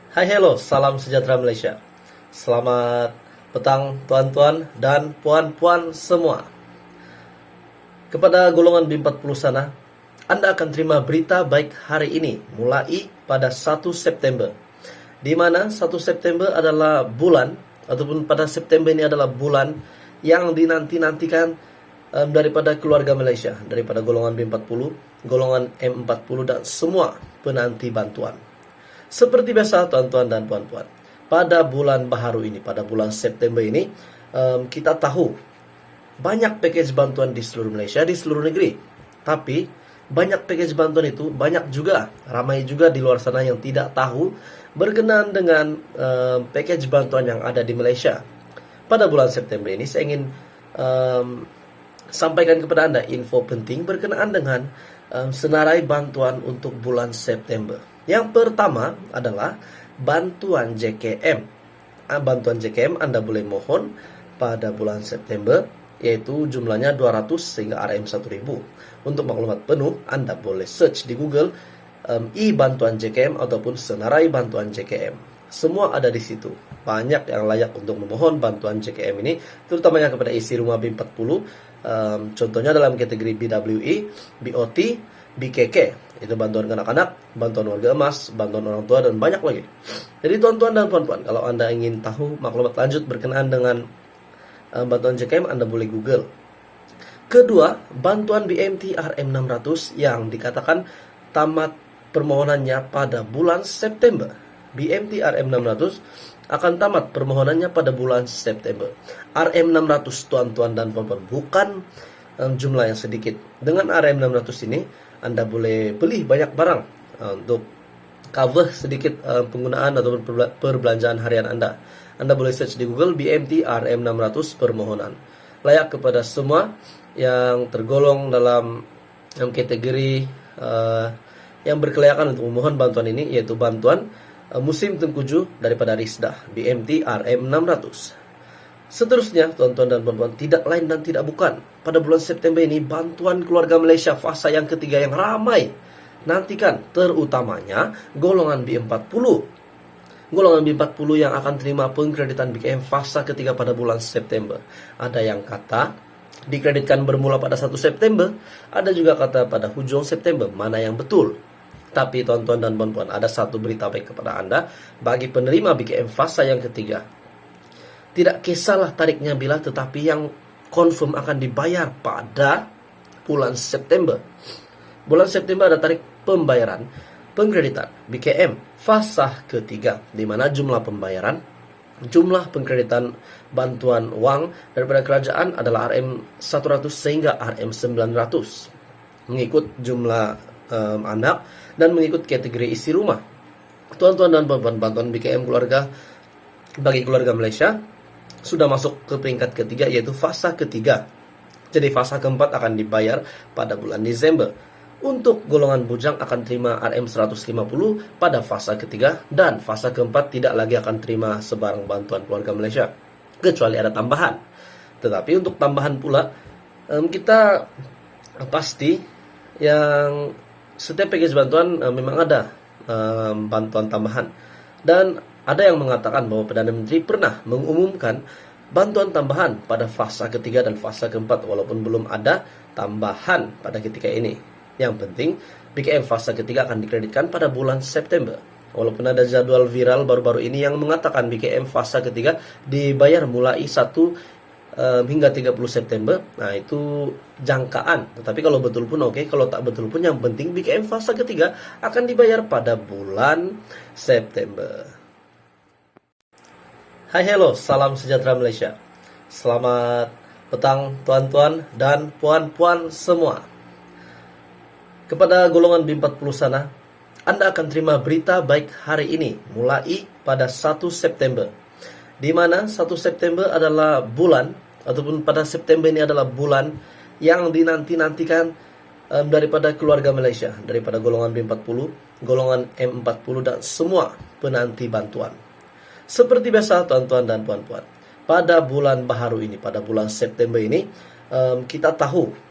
Hai hello, salam sejahtera Malaysia. Selamat petang tuan-tuan dan puan-puan semua. Kepada golongan B40 sana, Anda akan terima berita baik hari ini mulai pada 1 September. Di mana 1 September adalah bulan, ataupun pada September ini adalah bulan yang dinanti-nantikan daripada keluarga Malaysia, daripada golongan B40, golongan M40 dan semua penanti bantuan. Seperti biasa tuan-tuan dan puan-puan, pada bulan baharu ini, pada bulan September ini, kita tahu banyak package bantuan di seluruh Malaysia, di seluruh negeri. Tapi banyak package bantuan itu, banyak juga, ramai juga di luar sana yang tidak tahu berkenaan dengan package bantuan yang ada di Malaysia. Pada bulan September ini saya ingin sampaikan kepada Anda info penting berkenaan dengan senarai bantuan untuk bulan September. Yang pertama adalah bantuan JKM. Bantuan JKM Anda boleh mohon pada bulan September, yaitu jumlahnya 200 sehingga RM1000. Untuk maklumat penuh, Anda boleh search di Google bantuan JKM ataupun senarai bantuan JKM. Semua ada di situ. Banyak yang layak untuk memohon bantuan JKM ini, terutamanya kepada isi rumah B40. Contohnya dalam kategori BWE, BOT, BKK. Itu bantuan kanak-kanak, bantuan warga emas, bantuan orang tua, dan banyak lagi. Jadi tuan-tuan dan puan-puan, kalau Anda ingin tahu maklumat lanjut berkenaan dengan bantuan JKM, Anda boleh Google. Kedua, bantuan BMT RM600 yang dikatakan tamat permohonannya pada bulan September. BMT RM600 akan tamat permohonannya pada bulan September. RM600 tuan-tuan dan puan-puan, bukan jumlah yang sedikit. Dengan RM600 ini Anda boleh beli banyak barang untuk cover sedikit penggunaan atau perbelanjaan harian Anda. Anda boleh search di Google BMT RM600 permohonan. Layak kepada semua yang tergolong dalam kategori yang berkelayakan untuk memohon bantuan ini, yaitu bantuan musim tengkujuh daripada Risdah BMT RM600. Seterusnya, tuan-tuan dan puan-puan, tidak lain dan tidak bukan, pada bulan September ini bantuan keluarga Malaysia fasa yang ketiga yang ramai nantikan, terutamanya golongan B40. Golongan B40 yang akan terima pengkreditan BKM fasa ketiga pada bulan September. Ada yang kata dikreditkan bermula pada 1 September, ada juga kata pada hujung September. Mana yang betul? Tapi tuan-tuan dan puan-puan, ada satu berita baik kepada Anda bagi penerima BKM fasa yang ketiga. Tidak kisahlah tariknya bila, tetapi yang confirm akan dibayar pada bulan September. Bulan September ada tarik pembayaran pengkreditan BKM fasa ketiga, di mana jumlah pembayaran, jumlah pengkreditan bantuan uang daripada kerajaan adalah RM100 sehingga RM900 mengikut jumlah anak dan mengikut kategori isi rumah. Tuan-tuan dan puan-puan, bantuan BKM keluarga bagi keluarga Malaysia sudah masuk ke peringkat ketiga, yaitu fasa ketiga. Jadi fasa keempat akan dibayar pada bulan Desember. Untuk golongan bujang akan terima RM150 pada fasa ketiga, dan fasa keempat tidak lagi akan terima sebarang bantuan keluarga Malaysia, kecuali ada tambahan. Tetapi untuk tambahan pula, kita pasti yang setiap package bantuan memang ada bantuan tambahan. Dan ada yang mengatakan bahwa Perdana Menteri pernah mengumumkan bantuan tambahan pada fasa ketiga dan fasa keempat, walaupun belum ada tambahan pada ketika ini. Yang penting, BKM fasa ketiga akan dikreditkan pada bulan September. Walaupun ada jadwal viral baru-baru ini yang mengatakan BKM fasa ketiga dibayar mulai 1 hingga 30 September. Nah, itu jangkaan. Tetapi kalau betul pun oke, kalau tak betul pun yang penting BKM fasa ketiga akan dibayar pada bulan September. Hai hello, salam sejahtera Malaysia. Selamat petang tuan-tuan dan puan-puan semua. Kepada golongan B40 sana, Anda akan terima berita baik hari ini mulai pada 1 September. Di mana 1 September adalah bulan, ataupun pada September ini adalah bulan yang dinanti-nantikan daripada keluarga Malaysia, daripada golongan B40, golongan M40 dan semua penanti bantuan. Seperti biasa tuan-tuan dan puan-puan, pada bulan baharu ini, pada bulan September ini, kita tahu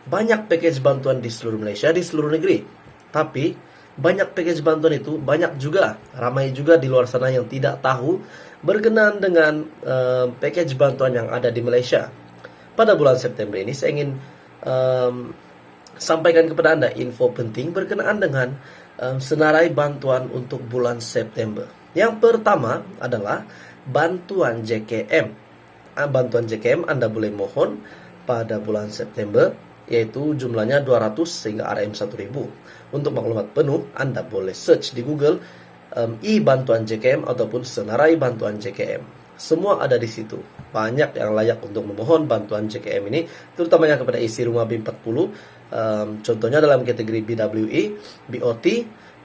banyak package bantuan di seluruh Malaysia, di seluruh negeri. Tapi banyak package bantuan itu, banyak juga, ramai juga di luar sana yang tidak tahu berkenaan dengan package bantuan yang ada di Malaysia. Pada bulan September ini saya ingin sampaikan kepada Anda info penting berkenaan dengan senarai bantuan untuk bulan September. Yang pertama adalah bantuan JKM. Bantuan JKM Anda boleh mohon pada bulan September, yaitu jumlahnya 200 sehingga RM 1000. Untuk maklumat penuh, Anda boleh search di Google bantuan JKM ataupun senarai bantuan JKM. Semua ada di situ. Banyak yang layak untuk memohon bantuan JKM ini, terutamanya kepada isi rumah B40. Contohnya dalam kategori BWE, BOT,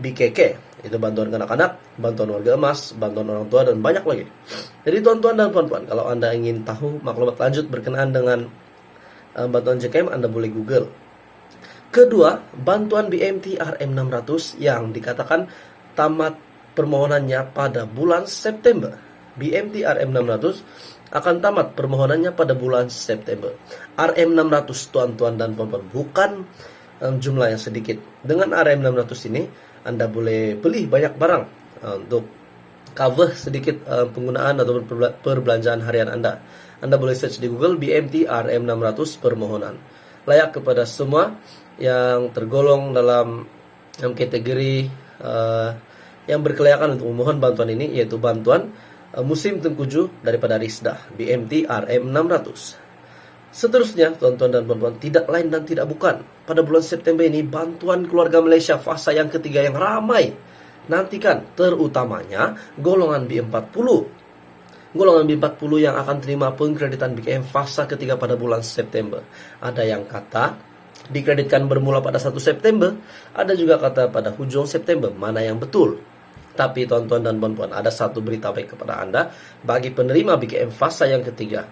BKK. Itu bantuan kanak-kanak, bantuan warga emas, bantuan orang tua, dan banyak lagi. Jadi tuan-tuan dan puan-puan, kalau Anda ingin tahu maklumat lanjut berkenaan dengan bantuan JKM, Anda boleh Google. Kedua, bantuan BMT RM600 yang dikatakan tamat permohonannya pada bulan September. BMT RM600 akan tamat permohonannya pada bulan September. RM600 tuan-tuan dan puan-puan, bukan jumlah yang sedikit. Dengan RM600 ini Anda boleh beli banyak barang untuk cover sedikit penggunaan atau perbelanjaan harian Anda. Anda boleh search di Google BMT RM600 permohonan. Layak kepada semua yang tergolong dalam kategori yang berkelayakan untuk memohon bantuan ini, yaitu bantuan musim tengkujuh daripada Risdah BMT RM600. Seterusnya, tuan-tuan dan puan-puan, tidak lain dan tidak bukan, pada bulan September ini bantuan keluarga Malaysia fasa yang ketiga yang ramai nantikan, terutamanya golongan B40. Golongan B40 yang akan terima pengkreditan BKM fasa ketiga pada bulan September. Ada yang kata dikreditkan bermula pada 1 September, ada juga kata pada hujung September. Mana yang betul? Tapi tuan-tuan dan puan-puan, ada satu berita baik kepada Anda bagi penerima BKM fasa yang ketiga.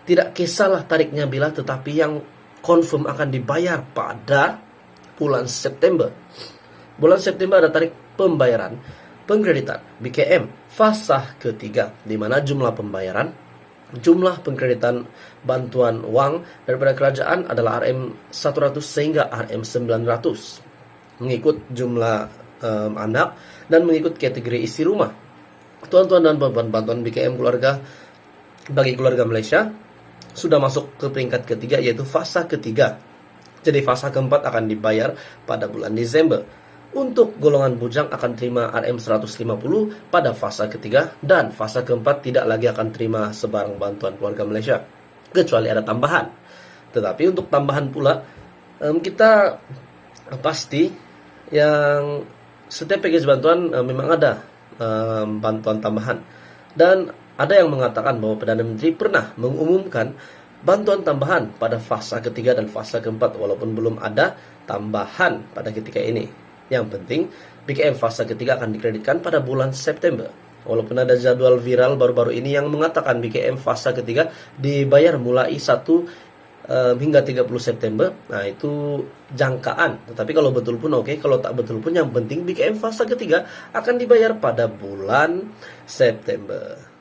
Tidak kisahlah tariknya bila, tetapi yang confirm akan dibayar pada bulan September. Bulan September ada tarik pembayaran pengkreditan BKM fasa ketiga, di mana jumlah pembayaran, jumlah pengkreditan bantuan uang daripada kerajaan adalah RM100 sehingga RM900 mengikut jumlah anak dan mengikut kategori isi rumah. Tuan-tuan dan puan-puan, bantuan BKM keluarga bagi keluarga Malaysia sudah masuk ke peringkat ketiga, yaitu fasa ketiga. Jadi fasa keempat akan dibayar pada bulan Desember. Untuk golongan bujang akan terima RM150 pada fasa ketiga, dan fasa keempat tidak lagi akan terima sebarang bantuan keluarga Malaysia, kecuali ada tambahan. Tetapi untuk tambahan pula, kita pasti yang setiap package bantuan memang ada bantuan tambahan. Dan ada yang mengatakan bahwa Perdana Menteri pernah mengumumkan bantuan tambahan pada fasa ketiga dan fasa keempat, walaupun belum ada tambahan pada ketika ini. Yang penting, BKM fasa ketiga akan dikreditkan pada bulan September. Walaupun ada jadwal viral baru-baru ini yang mengatakan BKM fasa ketiga dibayar mulai 1 hingga 30 September. Nah, itu jangkaan. Tetapi kalau betul pun oke, kalau tak betul pun yang penting BKM fasa ketiga akan dibayar pada bulan September.